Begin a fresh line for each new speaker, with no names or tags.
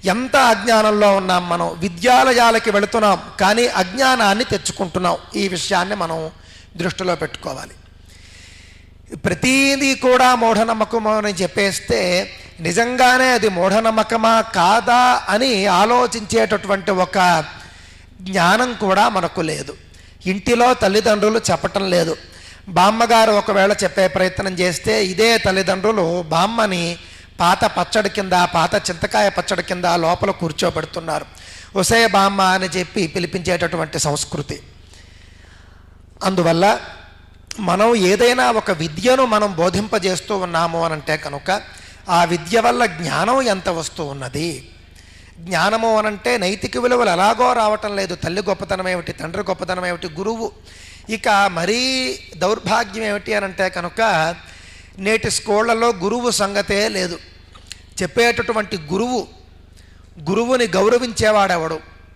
ఎంత అజ్ఞానంలో ఉన్నాం మనం. విద్యాలయాలకి వెళుతున్నాం కానీ అజ్ఞానాన్ని తెచ్చుకుంటున్నాం. ఈ విషయాన్ని మనం దృష్టిలో పెట్టుకోవాలి. ప్రతీది కూడా మూఢనమ్మకము అని చెప్పేస్తే నిజంగానే అది మూఢనమ్మకమా కాదా అని ఆలోచించేటటువంటి ఒక జ్ఞానం కూడా మనకు లేదు. ఇంటిలో తల్లిదండ్రులు చెప్పటం లేదు. బామ్మగారు ఒకవేళ చెప్పే ప్రయత్నం చేస్తే ఇదే తల్లిదండ్రులు బామ్మని పాత పచ్చడి కింద, పాత చింతకాయ పచ్చడి కింద లోపల కూర్చోబెడుతున్నారు. ఒసే బామ్మ అని చెప్పి పిలిపించేటటువంటి సంస్కృతి. అందువల్ల మనం ఏదైనా ఒక విద్యను మనం బోధింపజేస్తూ ఉన్నాము అని అంటే కనుక ఆ విద్య వల్ల జ్ఞానం ఎంత వస్తూ ఉన్నది. జ్ఞానము అనంటే నైతిక విలువలు ఎలాగో రావటం లేదు. తల్లి గొప్పతనం ఏమిటి, తండ్రి గొప్పతనం ఏమిటి, గురువు. ఇక మరీ దౌర్భాగ్యం ఏమిటి అనంటే కనుక నేటి స్కూళ్లలో గురువు సంగతే లేదు. చెప్పేటటువంటి గురువుని గౌరవించేవాడెవడు?